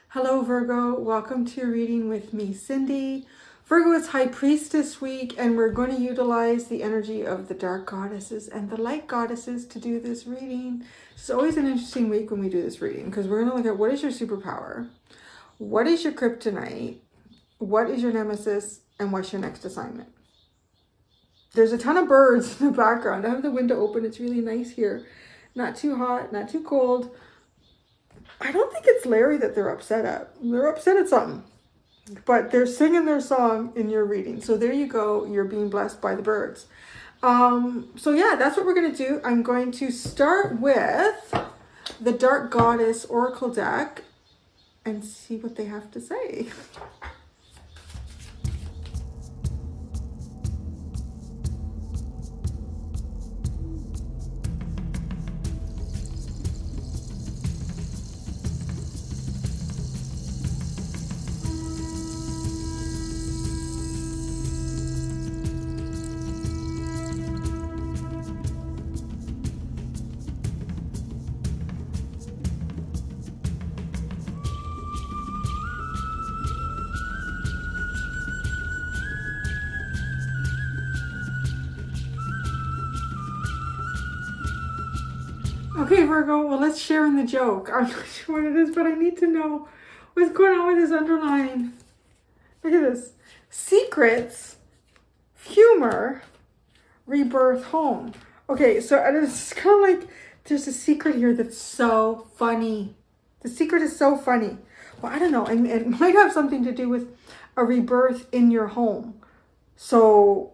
Hello Virgo, welcome to your reading with me, Cindy. Virgo is High Priestess week, and we're going to utilize the energy of the dark goddesses and the light goddesses to do this reading. It's always an interesting week when we do this reading because we're going to look at what is your superpower, what is your kryptonite, what is your nemesis, and what's your next assignment. There's a ton of birds in the background. I have the window open. It's really nice here. Not too hot, not too cold. I don't think it's Larry that they're upset at. They're upset at something. But they're singing their song in your reading. So there you go. You're being blessed by the birds. So yeah, that's what we're going to do. I'm going to start with the Dark Goddess Oracle deck and see what they have to say. Okay, Virgo, well, let's share in the joke. I'm not sure what it is, but I need to know what's going on with this underline. Look at this. Secrets, humor, rebirth, home. Okay, so it's kind of like there's a secret here that's so funny. The secret is so funny. Well, I don't know. And it might have something to do with a rebirth in your home. So,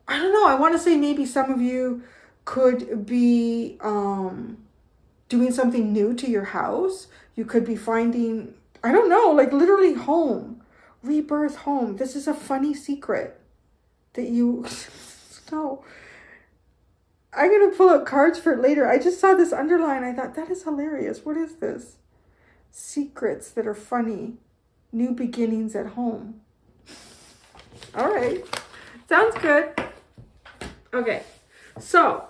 I don't know. I want to say maybe some of you could be doing something new to your house. You could be finding, I don't know, like literally home, rebirth, home. This is a funny secret that you know. I'm going to pull out cards for it later. I just saw this underline. I thought, that is hilarious. What is this? Secrets that are funny. New beginnings at home. All right. Sounds good. Okay. So,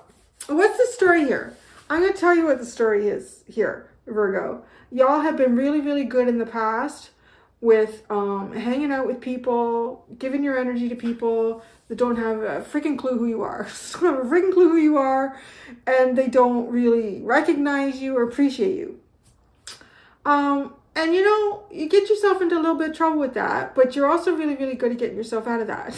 what's the story here? I'm going to tell you what the story is here, Virgo. Y'all have been really, really good in the past with hanging out with people, giving your energy to people that don't have a freaking clue who you are. Don't have a freaking clue who you are, and they don't really recognize you or appreciate you. And you know, you get yourself into a little bit of trouble with that, but you're also really, really good at getting yourself out of that.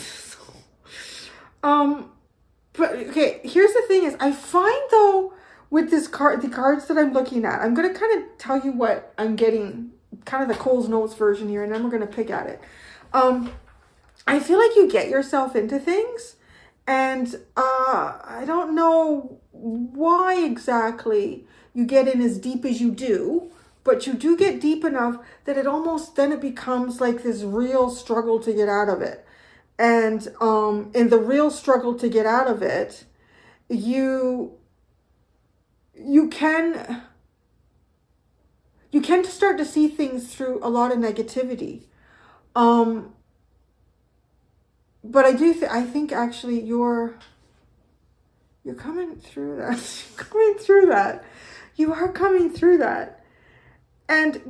But okay, here's the thing is, I find though, with this card, the cards that I'm looking at, I'm going to kind of tell you what I'm getting, kind of the Cole's Notes version here, and then we're going to pick at it. I feel like you get yourself into things, and I don't know why exactly you get in as deep as you do, but you do get deep enough that it almost, then it becomes like this real struggle to get out of it. And in the real struggle to get out of it, you can start to see things through a lot of negativity. But I think actually you're coming through that. You're coming through that. You are coming through that. And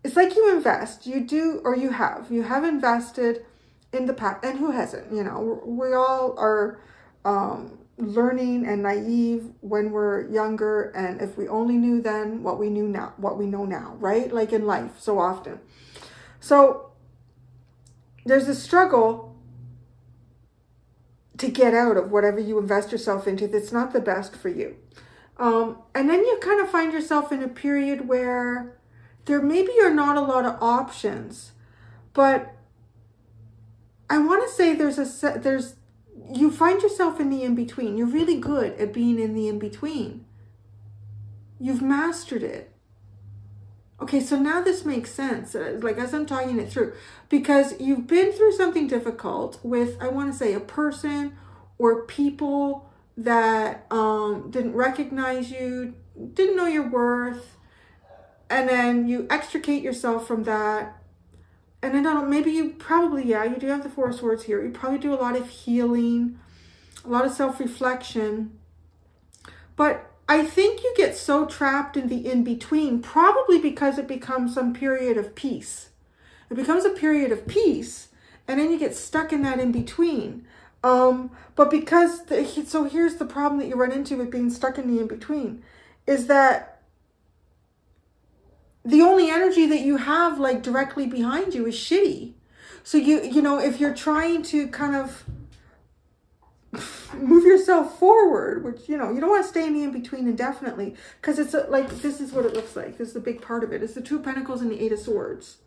it's like you invest, you do, or you have invested in the past, and who hasn't, you know, we all are learning and naive when we're younger, and if we only knew then what we know now, right? Like in life, so often. So there's a struggle to get out of whatever you invest yourself into that's not the best for you. And then you kind of find yourself in a period where there maybe are not a lot of options, but I want to say you find yourself in the in-between. You're really good at being in the in-between. You've mastered it. Okay, so now this makes sense, like as I'm talking it through, because you've been through something difficult with, I want to say, a person or people that didn't recognize you, didn't know your worth, and then you extricate yourself from that, and I don't know, maybe you probably, yeah, you do have the Four of Swords here. You probably do a lot of healing, a lot of self-reflection. But I think you get so trapped in the in-between, probably because it becomes some period of peace. It becomes a period of peace, and then you get stuck in that in-between. But because, so here's the problem that you run into with being stuck in the in-between, is that the only energy that you have like directly behind you is shitty. So you know, if you're trying to kind of move yourself forward, which, you know, you don't want to stay in the in-between indefinitely, because it's like, this is what it looks like. This is the big part of it. It's the Two of Pentacles and the Eight of Swords.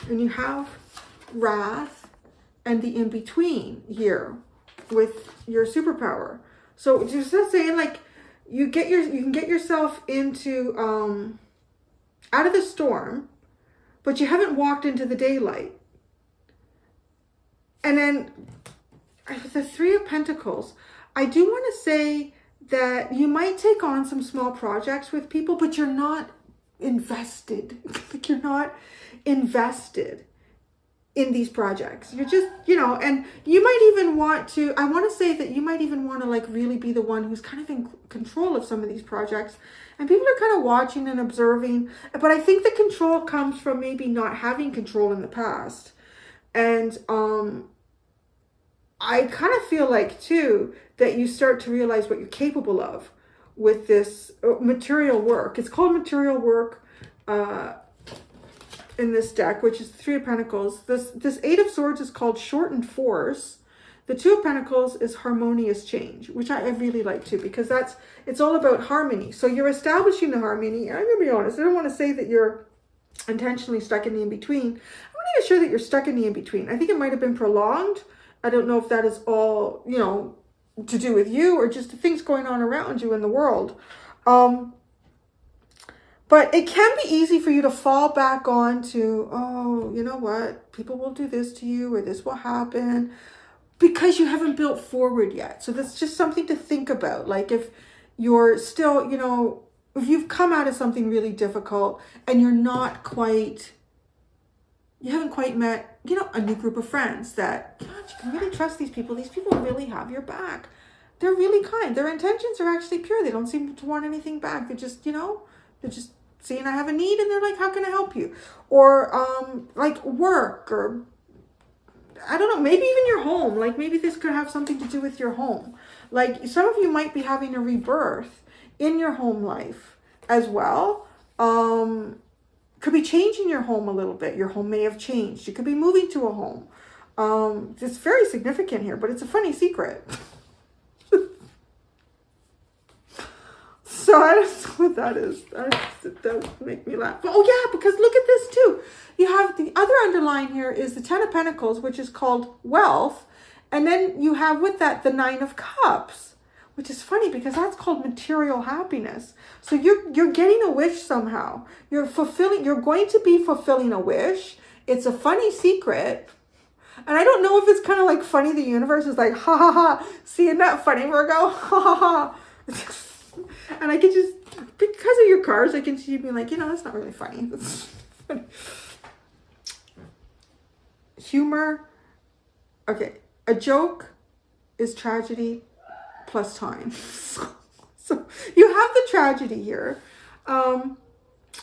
And you have wrath and the in-between here with your superpower. So just saying, like, you can get yourself into out of the storm, but you haven't walked into the daylight. And then the Three of Pentacles, I do want to say that you might take on some small projects with people, but you're not invested. Like, you're not invested in these projects. You're just, you know, and you might even want to, I want to say that you might even want to like really be the one who's kind of in control of some of these projects. And people are kind of watching and observing. But I think the control comes from maybe not having control in the past. And I kind of feel like too that you start to realize what you're capable of with this material work. It's called material work in this deck, which is the Three of Pentacles. This Eight of Swords is called shortened force. The Two of Pentacles is harmonious change, which I really like too, because it's all about harmony. So you're establishing the harmony. I'm going to be honest, I don't want to say that you're intentionally stuck in the in-between. I'm not even sure that you're stuck in the in-between. I think it might have been prolonged. I don't know if that is all, you know, to do with you or just the things going on around you in the world. But it can be easy for you to fall back on to, oh, you know what, people will do this to you or this will happen, because you haven't built forward yet. So that's just something to think about. Like, if you're still, you know, if you've come out of something really difficult and you're not quite, you haven't quite met, you know, a new group of friends that, God, you can really trust these people. These people really have your back. They're really kind. Their intentions are actually pure. They don't seem to want anything back. They're just, you know, they're just seeing I have a need and they're like, how can I help you? Or like work, or I don't know, maybe even your home. Like, maybe this could have something to do with your home. Like, some of you might be having a rebirth in your home life as well. Could be changing your home a little bit. Your home may have changed. You could be moving to a home. It's very significant here, but it's a funny secret. So I don't know what that is. That does make me laugh. But, oh yeah, because look at this too. You have the other underline here is the Ten of Pentacles, which is called wealth. And then you have with that the Nine of Cups, which is funny because that's called material happiness. So you're getting a wish somehow. You're going to be fulfilling a wish. It's a funny secret. And I don't know if it's kind of like funny. The universe is like, ha ha ha. See, isn't that funny, Virgo? Ha ha ha. And I can just, because of your cards, I can see you being like, you know, that's not really funny. That's funny. Humor. Okay. A joke is tragedy plus time. So you have the tragedy here. And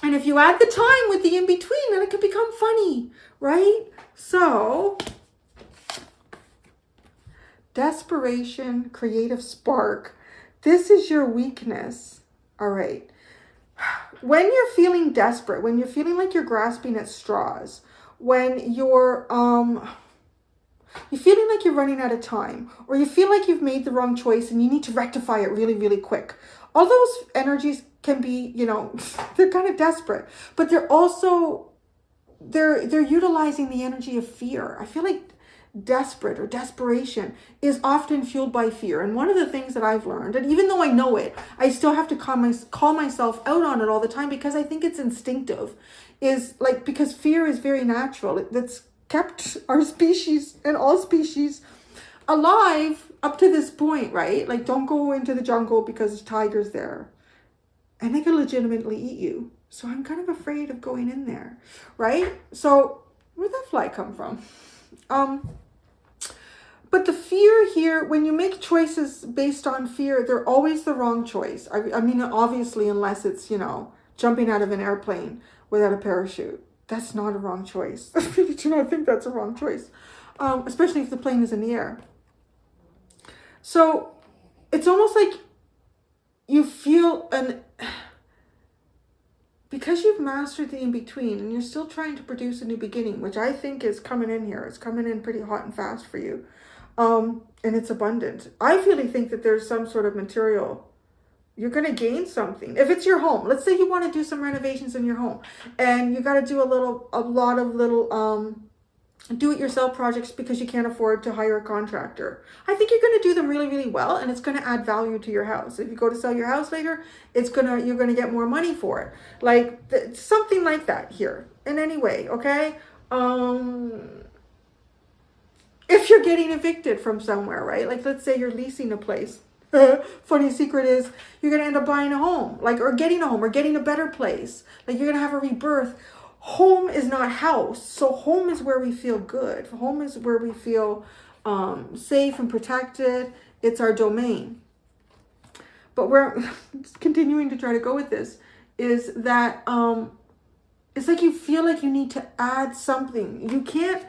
if you add the time with the in-between, then it could become funny, right? So, desperation, creative spark. This is your weakness. All right. When you're feeling desperate, when you're feeling like you're grasping at straws, when you're feeling like you're running out of time, or you feel like you've made the wrong choice and you need to rectify it really, really quick. All those energies can be, you know, they're kind of desperate, but they're also, they're utilizing the energy of fear. I feel like desperate or desperation is often fueled by fear. And one of the things that I've learned, and even though I know it, I still have to call myself out on it all the time because I think it's instinctive, is like, because fear is very natural. That's kept our species and all species alive up to this point, right? Like, don't go into the jungle because there's tigers there and they could legitimately eat you. So I'm kind of afraid of going in there, right? So Where'd that fly come from? But the fear here, when you make choices based on fear, they're always the wrong choice. I mean, obviously, unless it's, you know, jumping out of an airplane without a parachute. That's not a wrong choice. I really do not think that's a wrong choice. Especially if the plane is in the air. So it's almost like you feel because you've mastered the in-between and you're still trying to produce a new beginning, which I think is coming in here. It's coming in pretty hot and fast for you. And it's abundant. I really think that there's some sort of material. You're going to gain something. If it's your home, let's say you want to do some renovations in your home and you got to do a lot of little, do-it-yourself projects because you can't afford to hire a contractor. I think you're going to do them really, really well, and it's going to add value to your house. If you go to sell your house later, you're going to get more money for it. Like something like that here. In any way, okay? If you're getting evicted from somewhere, right? Like let's say you're leasing a place. Funny secret is you're going to end up buying a home, or getting a home or getting a better place. Like you're going to have a rebirth. Home is not house. So home is where we feel good. Home is where we feel safe and protected. It's our domain. But we're continuing to try to go with this is that it's like you feel like you need to add something. You can't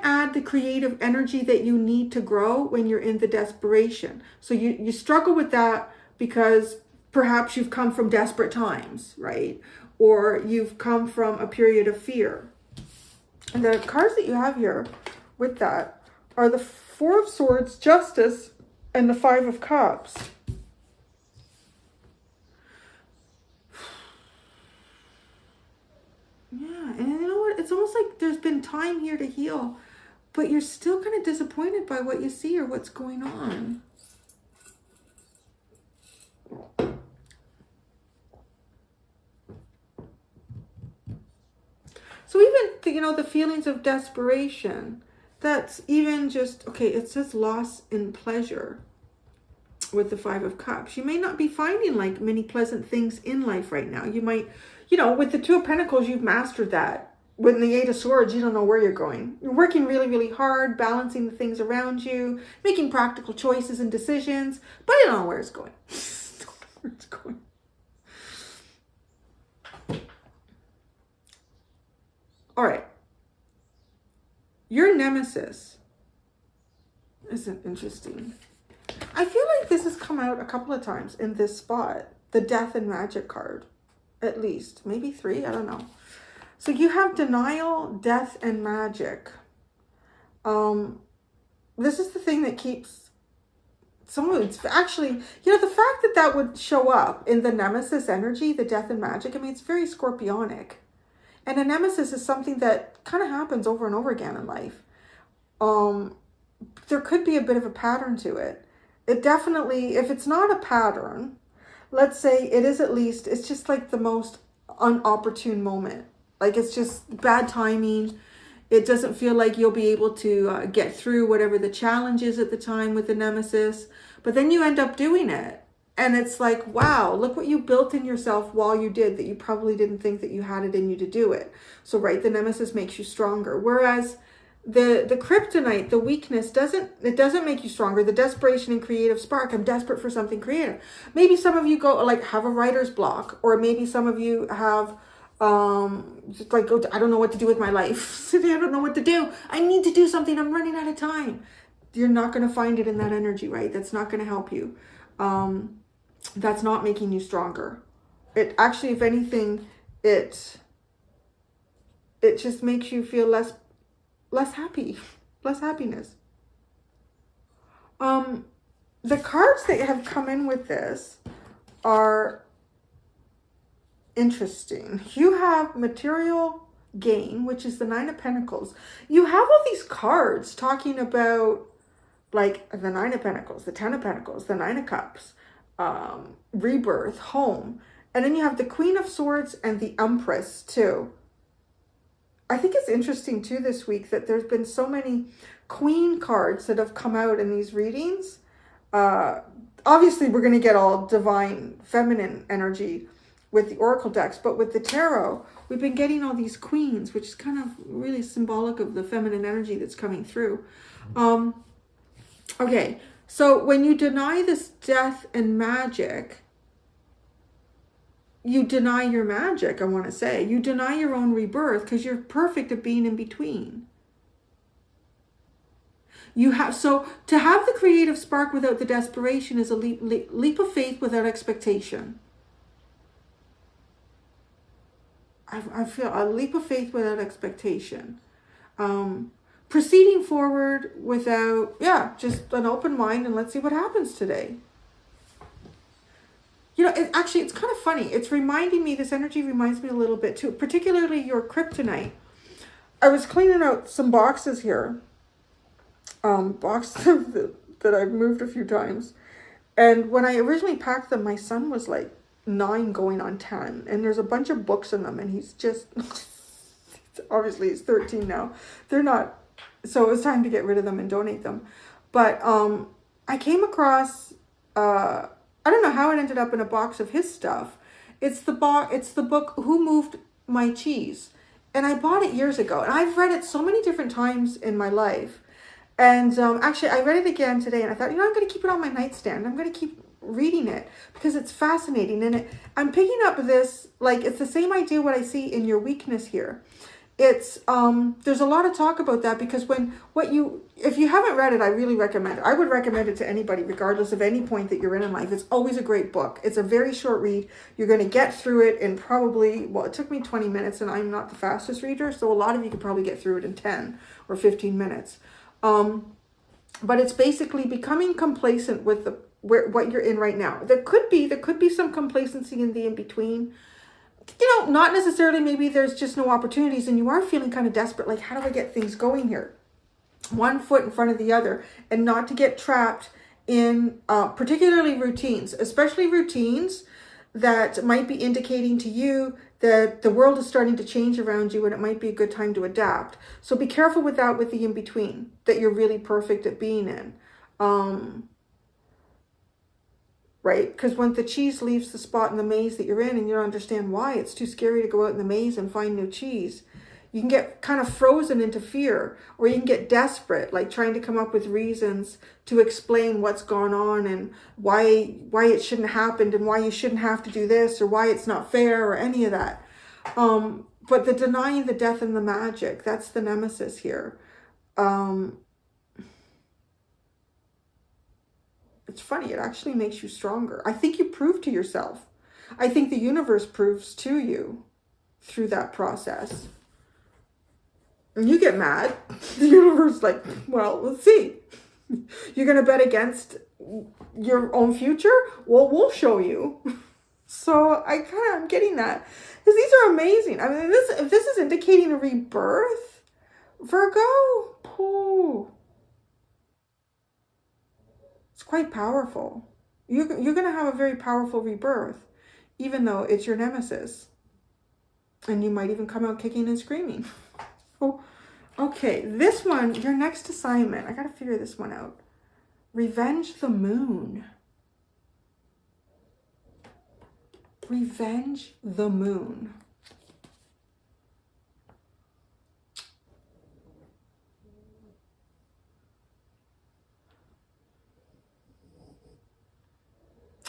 add the creative energy that you need to grow when you're in the desperation. So you struggle with that because perhaps you've come from desperate times, right? Or you've come from a period of fear. And the cards that you have here with that are the Four of Swords, Justice, and the Five of Cups. Yeah, and you know what? It's almost like there's been time here to heal, but you're still kind of disappointed by what you see or what's going on. So even, you know, the feelings of desperation, that's even just, okay, it says loss in pleasure with the Five of Cups. You may not be finding like many pleasant things in life right now. You might, you know, with the Two of Pentacles, you've mastered that. With the Eight of Swords, you don't know where you're going. You're working really, really hard, balancing the things around you, making practical choices and decisions, but you don't know where it's going. You don't know where it's going. All right. Your nemesis isn't interesting. I feel like this has come out a couple of times in this spot. The Death and Magic card. At least. Maybe 3. I don't know. So you have denial, death, and magic. This is the thing that keeps it's actually, you know, the fact that that would show up in the nemesis energy, the death and magic, I mean, it's very scorpionic. And a nemesis is something that kind of happens over and over again in life. There could be a bit of a pattern to it. It definitely, if it's not a pattern, let's say it is at least, it's just like the most unopportune moment. Like it's just bad timing. It doesn't feel like you'll be able to get through whatever the challenge is at the time with the nemesis. But then you end up doing it. And it's like, wow, look what you built in yourself while you did that you probably didn't think that you had it in you to do it. So, right, the nemesis makes you stronger. Whereas the kryptonite, the weakness, doesn't make you stronger. The desperation and creative spark, I'm desperate for something creative. Maybe some of you have a writer's block, or maybe some of you have just like, I don't know what to do with my life. I don't know what to do. I need to do something. I'm running out of time. You're not going to find it in that energy, right? That's not going to help you. That's not making you stronger. It actually, if anything, it just makes you feel less happy, less happiness. The cards that have come in with this are interesting. You have material gain, which is the Nine of Pentacles. You have all these cards talking about like the Nine of Pentacles, the Ten of Pentacles, the Nine of Cups, rebirth, home. And then you have the Queen of Swords and the Empress too. I think it's interesting too this week that there's been so many Queen cards that have come out in these readings. Obviously, we're going to get all divine feminine energy with the oracle decks, but with the tarot, we've been getting all these queens, which is kind of really symbolic of the feminine energy that's coming through. Okay, so when you deny this death and magic, you deny your magic, I want to say. You deny your own rebirth because you're perfect at being in between. So to have the creative spark without the desperation is a leap of faith without expectation. I feel a leap of faith without expectation. Proceeding forward without, just an open mind, and let's see what happens today. You know, it's kind of funny. It's reminding me, this energy reminds me a little bit too, particularly your Kryptonite. I was cleaning out some boxes here. Boxes that I've moved a few times. And when I originally packed them, my son was like 9 going on 10. And there's a bunch of books in them. And he's just, obviously he's 13 now. They're not, so it was time to get rid of them and donate them. But I came across, I don't know how it ended up in a box of his stuff. It's the book, Who Moved My Cheese? And I bought it years ago. And I've read it so many different times in my life. And actually, I read it again today, and I thought, I'm going to keep it on my nightstand. I'm going to keep reading it because it's fascinating. And I'm picking up this, like, it's the same idea what I see in your weakness here. It's, there's a lot of talk about that because if you haven't read it, I really recommend it. I would recommend it to anybody, regardless of any point that you're in life. It's always a great book. It's a very short read. You're going to get through it in probably, well, it took me 20 minutes, and I'm not the fastest reader, so a lot of you could probably get through it in 10 or 15 minutes. But it's basically becoming complacent with what you're in right now. There could be some complacency in the in-between. Not necessarily, maybe there's just no opportunities and you are feeling kind of desperate, like, how do I get things going here? One foot in front of the other, and not to get trapped in particularly routines, especially routines that might be indicating to you that the world is starting to change around you and it might be a good time to adapt. So be careful with that, with the in-between that you're really perfect at being in. Right? Because when the cheese leaves the spot in the maze that you're in and you don't understand why, it's too scary to go out in the maze and find new cheese. You can get kind of frozen into fear, or you can get desperate, like trying to come up with reasons to explain what's gone on and why it shouldn't have happened and why you shouldn't have to do this or why it's not fair or any of that. But the denying the death and the magic, that's the nemesis here. It's funny, it actually makes you stronger. I think you prove to yourself. I think the universe proves to you through that process. And you get mad. The universe is like, well, let's see. You're going to bet against your own future? Well, we'll show you. So I'm getting that. Because these are amazing. I mean, if this is indicating a rebirth, Virgo, it's quite powerful. You're going to have a very powerful rebirth, even though it's your nemesis. And you might even come out kicking and screaming. Oh, okay, this one, your next assignment. I got to figure this one out. Revenge the moon. Revenge the moon.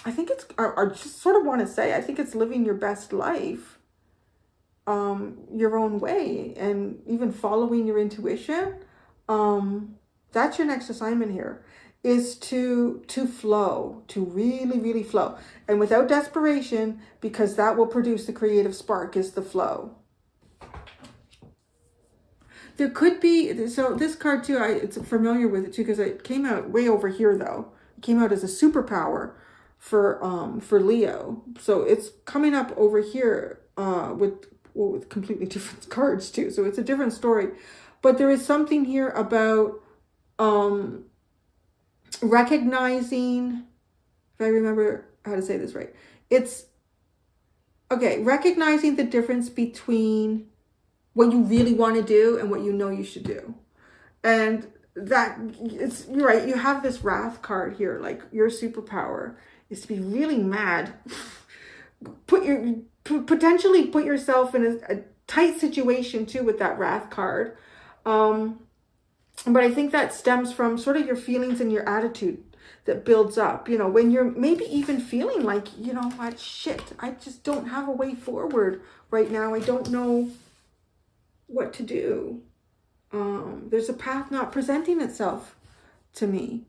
I think I just sort of want to say, I think it's living your best life. Your own way, and even following your intuition. That's your next assignment here, is to flow, to really, really flow. And without desperation, because that will produce the creative spark, is the flow. There could be, so this card too, it's familiar with it too, because it came out way over here though. It came out as a superpower for Leo. So it's coming up over here with completely different cards too. So it's a different story. But there is something here about recognizing, if I remember how to say this right, it's, okay, recognizing the difference between what you really want to do and what you know you should do. And that, you're right, you have this wrath card here, like your superpower is to be really mad potentially put yourself in a tight situation too with that Wrath card. But I think that stems from sort of your feelings and your attitude that builds up, you know, when you're maybe even feeling like, you know what, shit, I just don't have a way forward right now. I don't know what to do. There's a path not presenting itself to me.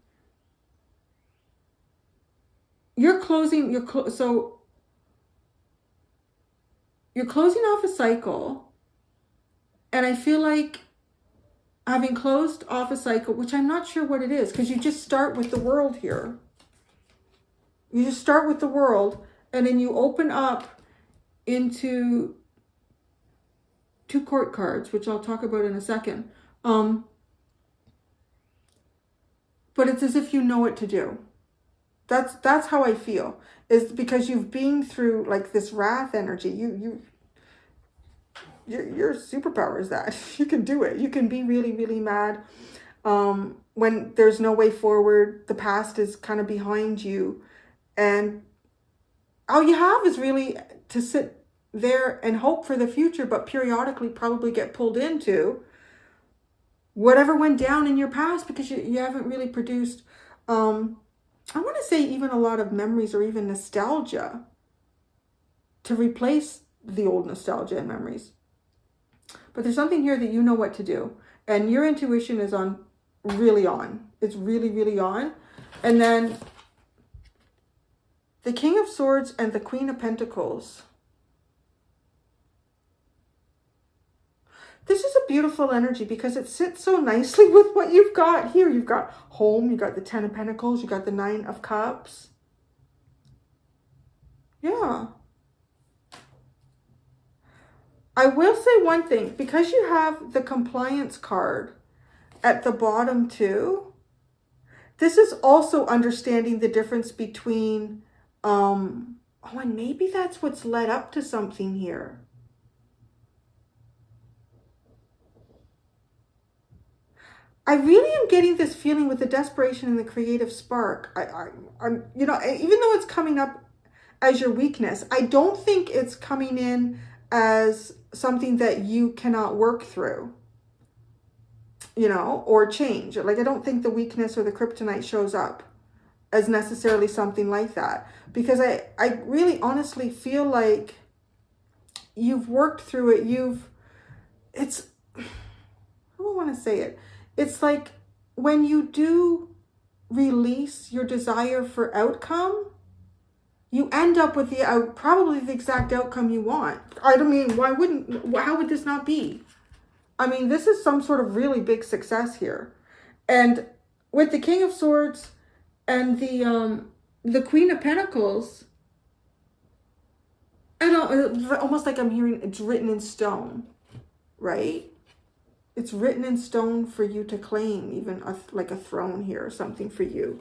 You're closing off a cycle, and I feel like having closed off a cycle, which I'm not sure what it is, because you just start with the world here. You just start with the world, and then you open up into 2 court cards, which I'll talk about in a second. But it's as if you know what to do. That's how I feel. Is because you've been through like this wrath energy. Your superpower is that you can do it. You can be really, really mad when there's no way forward. The past is kind of behind you, and all you have is really to sit there and hope for the future, but periodically probably get pulled into whatever went down in your past, because you haven't really produced, I want to say even a lot of memories or even nostalgia to replace the old nostalgia and memories. But there's something here that you know what to do. And your intuition is really on. It's really, really on. And then the King of Swords and the Queen of Pentacles. This is a beautiful energy because it sits so nicely with what you've got here. You've got home, you've got the 10 of Pentacles, you've got the 9 of Cups. Yeah. I will say one thing, because you have the compliance card at the bottom too, this is also understanding the difference between, and maybe that's what's led up to something here. I really am getting this feeling with the desperation and the creative spark. I'm, you know, even though it's coming up as your weakness, I don't think it's coming in as something that you cannot work through, you know, or change. Like, I don't think the weakness or the kryptonite shows up as necessarily something like that, because I really honestly feel like you've worked through it. It's, I don't want to say it. It's like when you do release your desire for outcome, you end up with probably the exact outcome you want. I don't mean, how would this not be? I mean, this is some sort of really big success here. And with the King of Swords and the Queen of Pentacles, I don't, almost like I'm hearing it's written in stone, right? It's written in stone for you to claim, even like a throne here or something for you.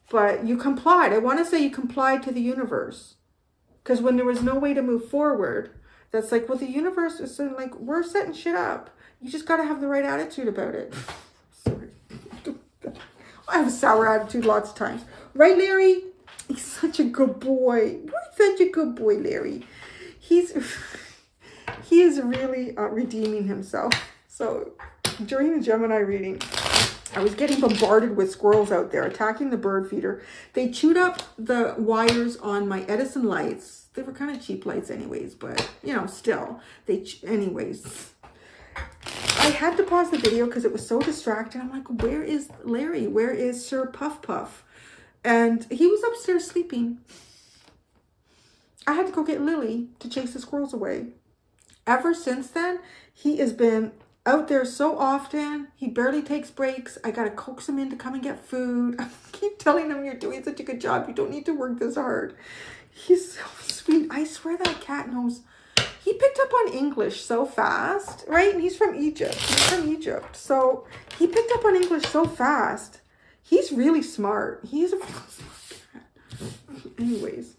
But you complied. I want to say you complied to the universe. Because when there was no way to move forward, that's like, well, the universe is saying, like, we're setting shit up. You just got to have the right attitude about it. Sorry. I have a sour attitude lots of times. Right, Larry? He's such a good boy. You're such a good boy, Larry. He is really redeeming himself. So during the Gemini reading, I was getting bombarded with squirrels out there attacking the bird feeder. They chewed up the wires on my Edison lights. They were kind of cheap lights anyways, but, you know, still. Anyways. I had to pause the video because it was so distracting. I'm like, where is Larry? Where is Sir Puff Puff? And he was upstairs sleeping. I had to go get Lily to chase the squirrels away. Ever since then, he has been out there so often. He barely takes breaks. I got to coax him in to come and get food. I keep telling him, you're doing such a good job. You don't need to work this hard. He's so sweet. I swear that cat knows. He picked up on English so fast, right? And he's from Egypt. So he picked up on English so fast. He's really smart. He's a really smart cat. Anyways.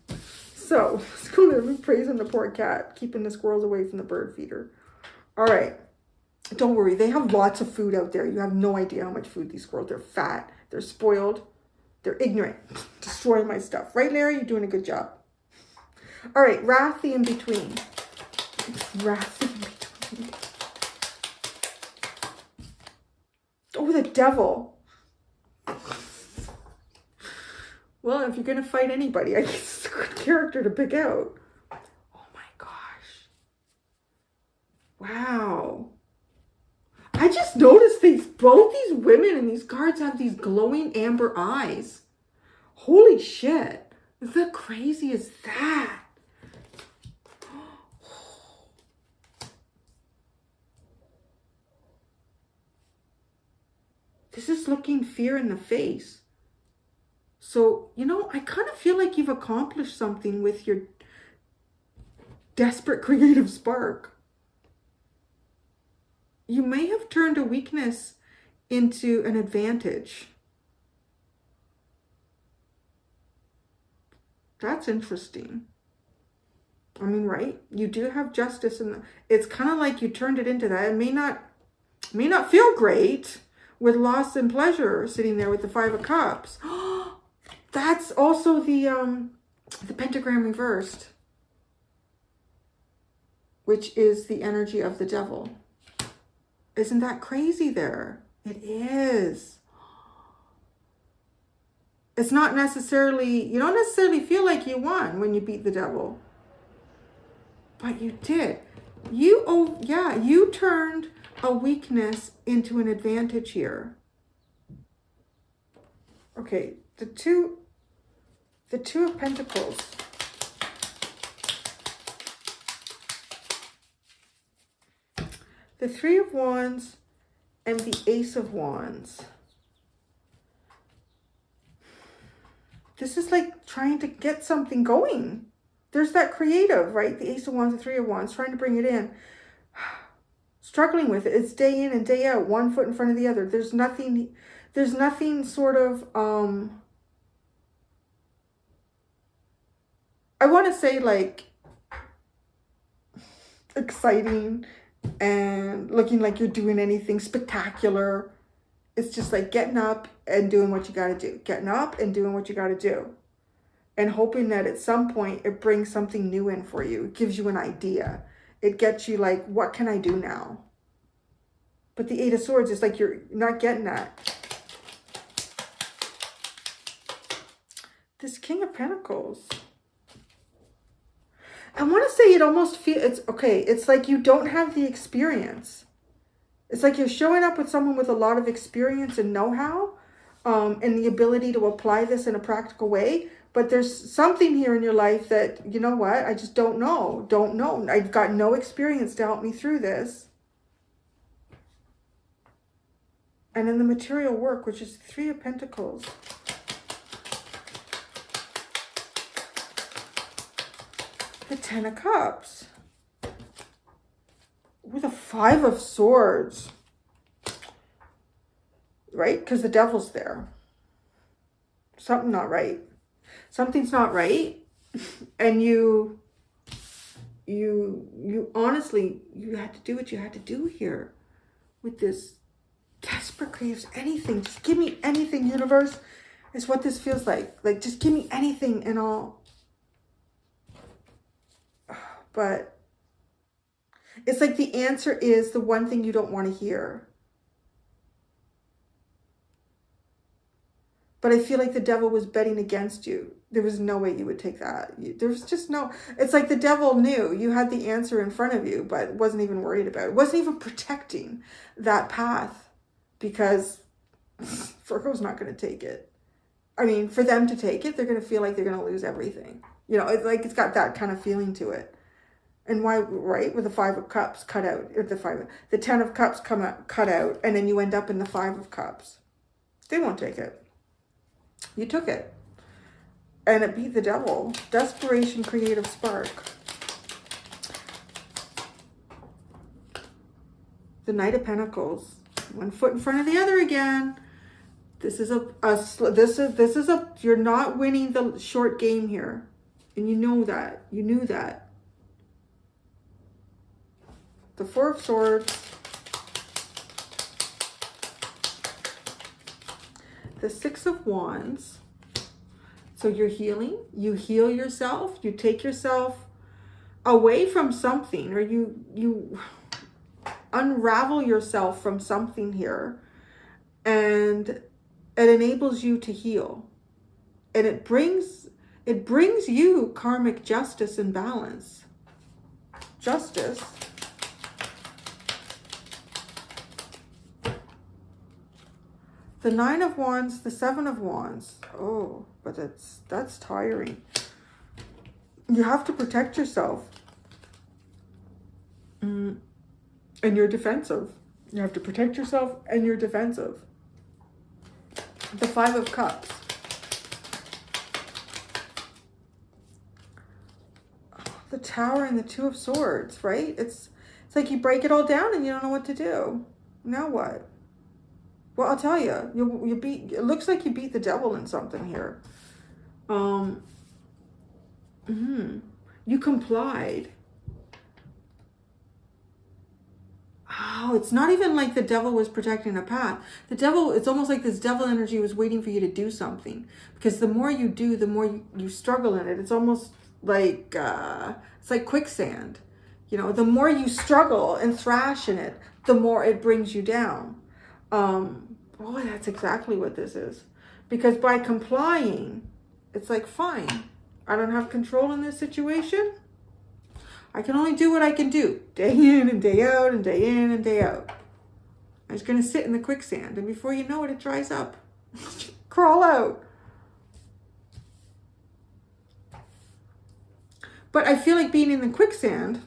So, let's go there. We're praising the poor cat, keeping the squirrels away from the bird feeder. All right. Don't worry. They have lots of food out there. You have no idea how much food these squirrels. They're fat. They're spoiled. They're ignorant. Destroying my stuff. Right, Larry? You're doing a good job. All right, wrath the in-between. Wrath the in-between. Oh, the devil. Well, if you're going to fight anybody, I guess it's a good character to pick out. Oh my gosh. Wow. I just noticed both these women and these cards have these glowing amber eyes. Holy shit. Is that crazy as that? This is looking fear in the face. So, you know, I kind of feel like you've accomplished something with your desperate creative spark. You may have turned a weakness into an advantage. That's interesting. I mean, right? You do have justice, and it's kind of like you turned it into that. It may not feel great with loss and pleasure sitting there with the Five of Cups. That's also the pentagram reversed, which is the energy of the devil. Isn't that crazy there? It is. It's not necessarily, you don't necessarily feel like you won when you beat the devil. But you did. You turned a weakness into an advantage here. Okay, the two of Pentacles. The Three of Wands and the Ace of Wands. This is like trying to get something going. There's that creative, right? The Ace of Wands, the Three of Wands, trying to bring it in. Struggling with it. It's day in and day out, one foot in front of the other. There's nothing sort of, I want to say like exciting and looking like you're doing anything spectacular. It's just like getting up and doing what you got to do. Getting up and doing what you got to do. And hoping that at some point it brings something new in for you. It gives you an idea. It gets you like, what can I do now? But the Eight of Swords is like you're not getting that. This King of Pentacles. I want to say it almost feels, it's okay. It's like you don't have the experience. It's like you're showing up with someone with a lot of experience and know-how and the ability to apply this in a practical way. But there's something here in your life that, you know what, I just don't know. Don't know. I've got no experience to help me through this. And in the material work, which is Three of Pentacles. The Ten of Cups. With a Five of Swords. Right? Because the devil's there. Something not right. Something's not right. And you honestly, you had to do what you had to do here. With this desperate craves. Anything. Just give me anything, universe. Is what this feels like. Like, just give me anything and all. But it's like the answer is the one thing you don't want to hear. But I feel like the devil was betting against you. There was no way you would take that. There was just no... It's like the devil knew you had the answer in front of you, but wasn't even worried about it. Wasn't even protecting that path because Virgo's not going to take it. I mean, for them to take it, they're going to feel like they're going to lose everything. You know, it's like it's got that kind of feeling to it. And why, right, with the Five of Cups cut out, or the Ten of Cups cut out, and then you end up in the Five of Cups. They won't take it. You took it. And it beat the devil. Desperation, creative spark. The Knight of Pentacles. One foot in front of the other again. This is you're not winning the short game here. And you know that. You knew that. The Four of Swords. The Six of Wands. So you're healing, you heal yourself, you take yourself away from something, or you unravel yourself from something here, and it enables you to heal. And it brings you karmic justice and balance. Justice. The 9 of Wands, the 7 of Wands. Oh, but that's tiring. You have to protect yourself. And you're defensive. You have to protect yourself and you're defensive. The 5 of Cups. The Tower and the 2 of Swords, right? It's like you break it all down and you don't know what to do. Now what? Well, I'll tell you. You beat. It looks like you beat the devil in something here. You complied. Oh, it's not even like the devil was protecting a path. The devil, it's almost like this devil energy was waiting for you to do something. Because the more you do, the more you struggle in it. It's almost like, it's like quicksand. You know, the more you struggle and thrash in it, the more it brings you down. Boy, that's exactly what this is. Because by complying, it's like, fine, I don't have control in this situation. I can only do what I can do. Day in and day out and day in and day out. I'm just going to sit in the quicksand. And before you know it, it dries up. Crawl out. But I feel like being in the quicksand,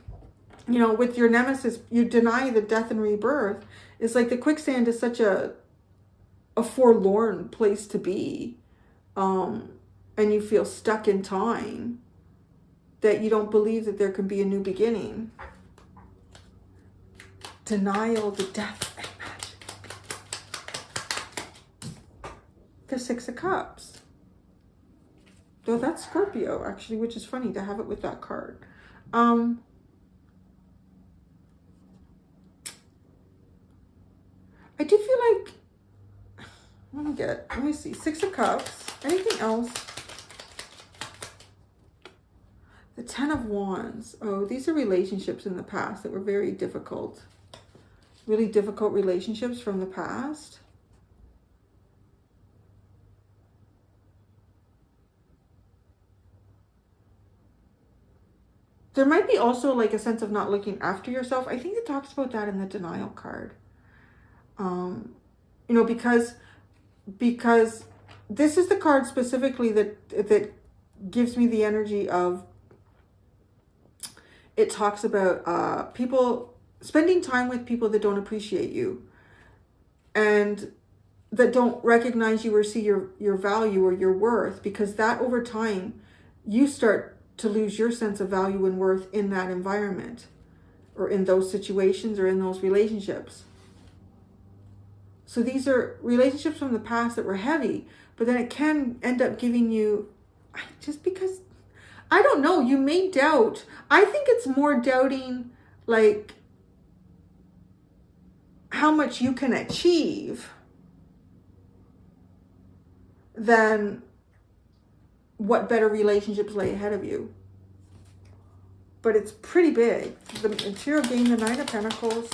you know, with your nemesis, you deny the death and rebirth. It's like the quicksand is such a forlorn place to be. And you feel stuck in time, that you don't believe that there can be a new beginning. Denial, the death, and magic. The 6 of Cups. Though that's Scorpio, actually, which is funny to have it with that card. I do feel like, let me see, 6 of Cups. Anything else? The 10 of Wands. Oh, these are relationships in the past that were very difficult. Really difficult relationships from the past. There might be also like a sense of not looking after yourself. I think it talks about that in the denial card. You know, because this is the card specifically that gives me the energy of, it talks about people spending time with people that don't appreciate you and that don't recognize you or see your value or your worth, because that over time you start to lose your sense of value and worth in that environment or in those situations or in those relationships. So these are relationships from the past that were heavy, but then it can end up giving you, just because, I don't know, you may doubt. I think it's more doubting like how much you can achieve than what better relationships lay ahead of you. But it's pretty big. The material game, the 9 of Pentacles.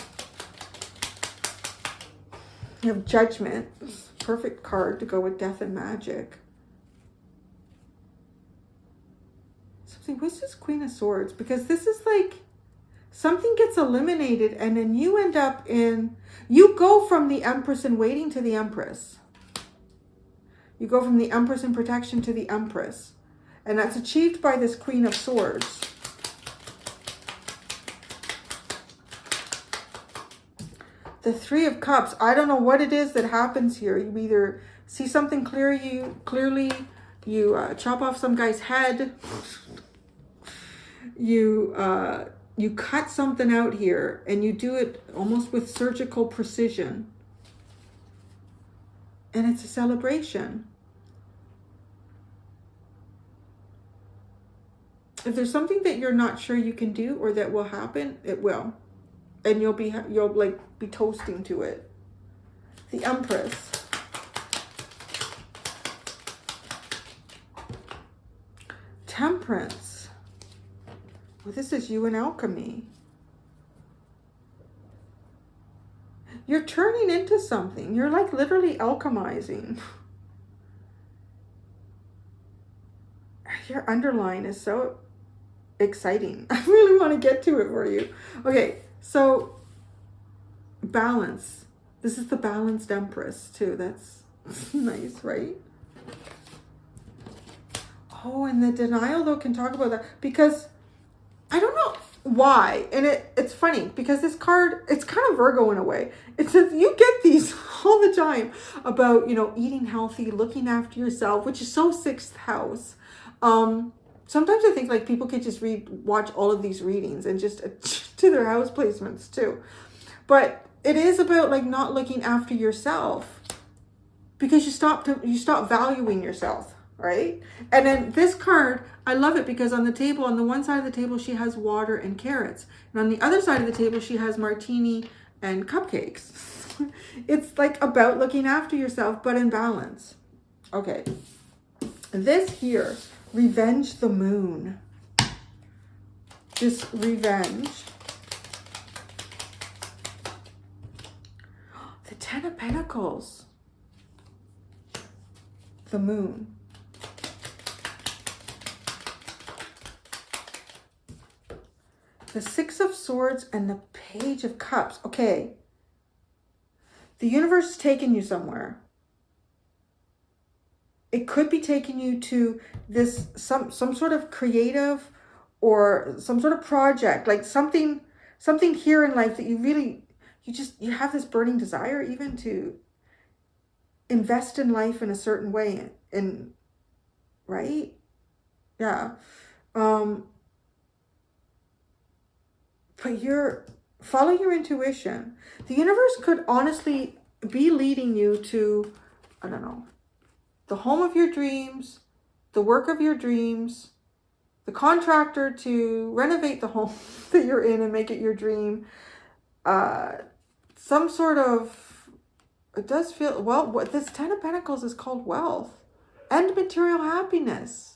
You have Judgment. Perfect card to go with death and magic. What's this Queen of Swords? Because this is like something gets eliminated and then you end up in, you go from the Empress in waiting to the Empress. You go from the Empress in protection to the Empress. And that's achieved by this Queen of Swords. The 3 of Cups. I don't know what it is that happens here. You either see something clearly, you chop off some guy's head. You cut something out here and you do it almost with surgical precision. And it's a celebration. If there's something that you're not sure you can do or that will happen, it will. And you'll like be toasting to it. The Empress. Temperance. Well, this is you and alchemy. You're turning into something. You're like literally alchemizing. Your underline is so exciting. I really want to get to it for you. Okay, so balance. This is the balanced Empress too. That's nice, right? Oh, and the denial though can talk about that because I don't know why. And it's funny because this card, it's kind of Virgo in a way. It says you get these all the time about, you know, eating healthy, looking after yourself, which is so sixth house. Sometimes I think like people could just watch all of these readings and just to their house placements too. But it is about like not looking after yourself because you stop valuing yourself, right? And then this card, I love it because on the table, on the one side of the table, she has water and carrots. And on the other side of the table, she has martini and cupcakes. It's like about looking after yourself, but in balance. Okay. This here, revenge the moon. This revenge. The Ten of Pentacles. The moon. The Six of Swords and the Page of Cups. Okay. The universe is taking you somewhere. It could be taking you to this some sort of creative or some sort of project, like something here in life that you really you have this burning desire even to invest in life in a certain way, and right? Yeah. But follow your intuition. The universe could honestly be leading you to, I don't know, the home of your dreams, the work of your dreams, the contractor to renovate the home that you're in and make it your dream. Some sort of, it does feel, well, what this Ten of Pentacles is called wealth and material happiness.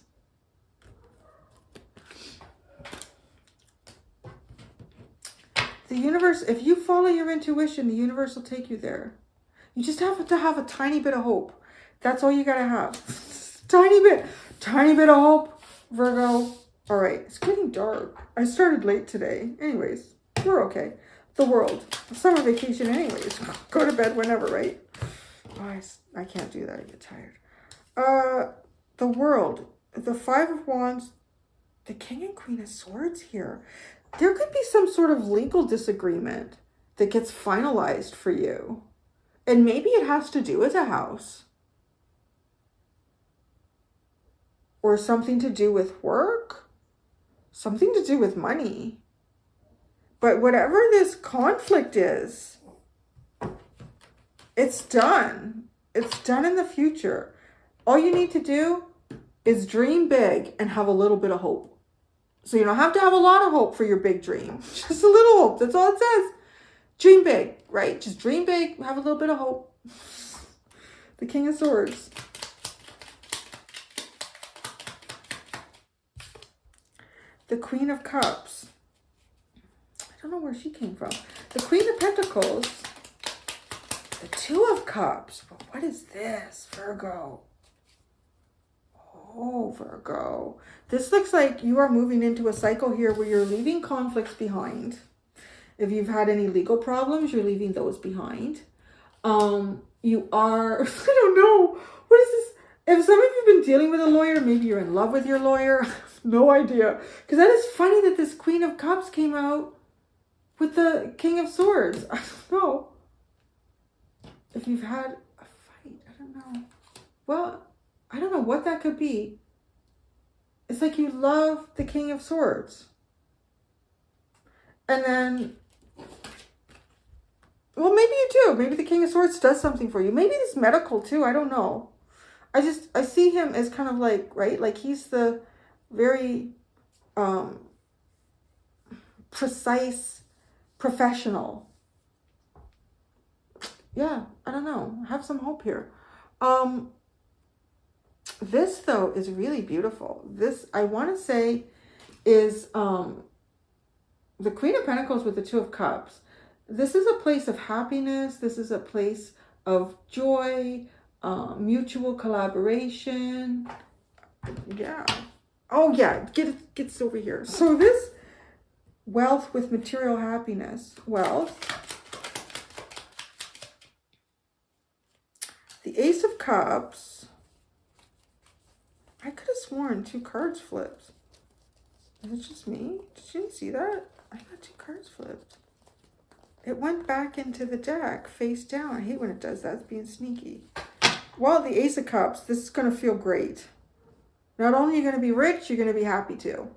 The universe, if you follow your intuition, the universe will take you there. You just have to have a tiny bit of hope. That's all you gotta have. Tiny bit of hope, Virgo. All right, it's getting dark. I started late today. Anyways, we're okay. The world, summer vacation anyways. Go to bed whenever, right? Oh, I can't do that, I get tired. The world, the Five of Wands, the King and Queen of Swords here. There could be some sort of legal disagreement that gets finalized for you. And maybe it has to do with a house. Or something to do with work. Something to do with money. But whatever this conflict is, it's done. It's done in the future. All you need to do is dream big and have a little bit of hope. So you don't have to have a lot of hope for your big dream. Just a little hope. That's all it says. Dream big, right? Just dream big. Have a little bit of hope. The King of Swords. The Queen of Cups. I don't know where she came from. The Queen of Pentacles. The Two of Cups. But what is this, Virgo? Oh, Virgo. This looks like you are moving into a cycle here where you're leaving conflicts behind. If you've had any legal problems, you're leaving those behind. You are, I don't know. What is this? If some of you have been dealing with a lawyer, maybe you're in love with your lawyer. No idea. Because that is funny that this Queen of Cups came out with the King of Swords. I don't know. If you've had a fight, I don't know. Well, I don't know what that could be. It's like you love the King of Swords. And then, well, maybe you do. Maybe the King of Swords does something for you. Maybe it's medical too. I don't know. I see him as kind of like, right? Like he's the very precise professional. Yeah, I don't know. Have some hope here. This, though, is really beautiful. This, I want to say, is the Queen of Pentacles with the Two of Cups. This is a place of happiness. This is a place of joy, mutual collaboration. Yeah. Oh, yeah. Get this over here. So this wealth with material happiness. Wealth. The Ace of Cups. I could have sworn 2 cards flipped. Is it just me? Did you see that? I got 2 cards flipped. It went back into the deck, face down. I hate when it does that. It's being sneaky. Well, the Ace of Cups, this is going to feel great. Not only are you going to be rich, you're going to be happy too.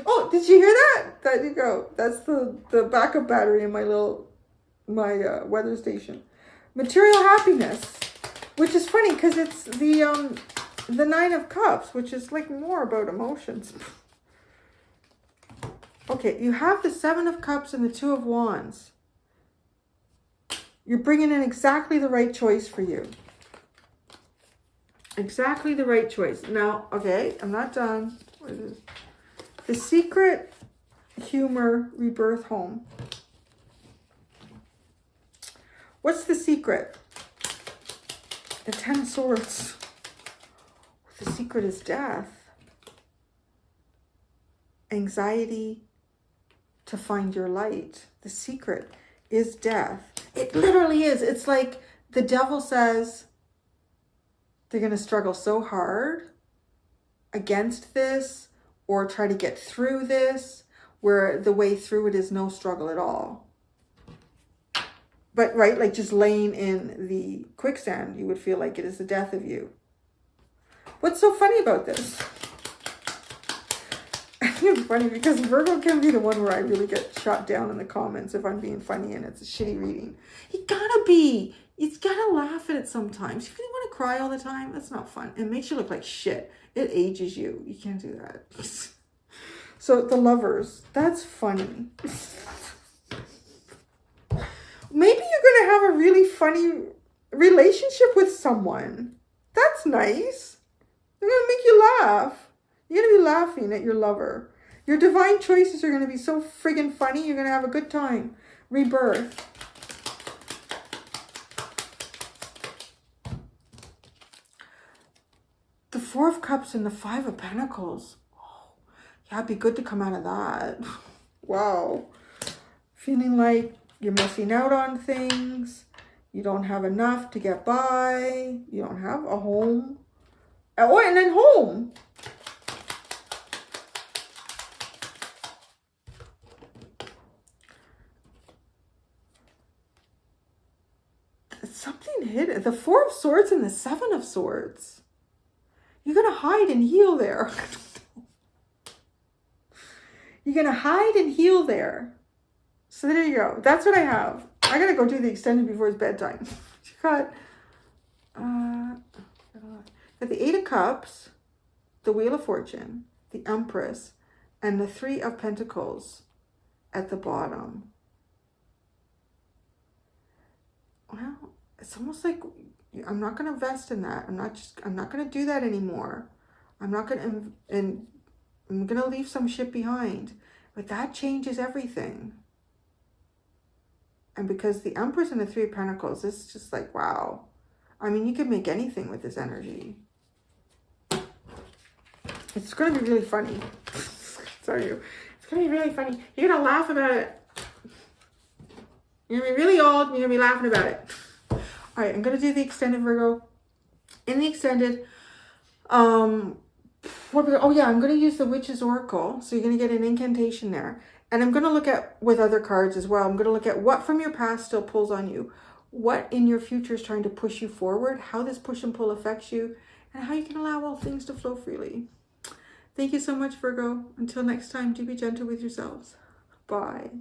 Oh, did you hear that? There you go. That's the backup battery in my weather station. Material happiness, which is funny because it's the 9 of Cups, which is like more about emotions. Okay, you have the 7 of Cups and the 2 of Wands. You're bringing in exactly the right choice for you. Exactly the right choice. Now, okay, I'm not done. What is it? The Secret Humor Rebirth Home. What's the secret? The 10 of Swords. The secret is death. Anxiety to find your light. The secret is death. It literally is. It's like the devil says they're going to struggle so hard against this or try to get through this, where the way through it is no struggle at all. But, right, like just laying in the quicksand, you would feel like it is the death of you. What's so funny about this? It's funny because Virgo can be the one where I really get shot down in the comments if I'm being funny and it's a shitty reading. You gotta be. You gotta laugh at it sometimes. If you really want to cry all the time, that's not fun. It makes you look like shit. It ages you. You can't do that. So the Lovers, that's funny. Maybe you're going to have a really funny relationship with someone. That's nice. They're going to make you laugh. You're going to be laughing at your lover. Your divine choices are going to be so friggin' funny. You're going to have a good time. Rebirth. The 4 of Cups and the 5 of Pentacles. Oh, yeah, it'd be good to come out of that. Wow. Feeling like you're missing out on things. You don't have enough to get by. You don't have a home. Oh, and then home. Something hid. The 4 of Swords and the 7 of Swords. You're going to hide and heal there. You're going to hide and heal there. So there you go. That's what I have. I got to go do the extended before it's bedtime. You got the 8 of Cups, the Wheel of Fortune, the Empress, and the 3 of Pentacles at the bottom. Well, it's almost like I'm not going to invest in that. I'm not going to do that anymore. I'm not going to, and I'm going to leave some shit behind. But that changes everything. And because the Empress and the 3 of Pentacles, this is just like, wow. I mean, you can make anything with this energy. It's going to be really funny. Sorry, it's going to be really funny. You're going to laugh about it. You're going to be really old and you're going to be laughing about it. All right, I'm going to do the extended, Virgo. In the extended, I'm going to use the Witch's Oracle. So you're going to get an incantation there. And I'm going to look at, with other cards as well, I'm going to look at what from your past still pulls on you. What in your future is trying to push you forward. How this push and pull affects you. And how you can allow all things to flow freely. Thank you so much, Virgo. Until next time, do be gentle with yourselves. Bye.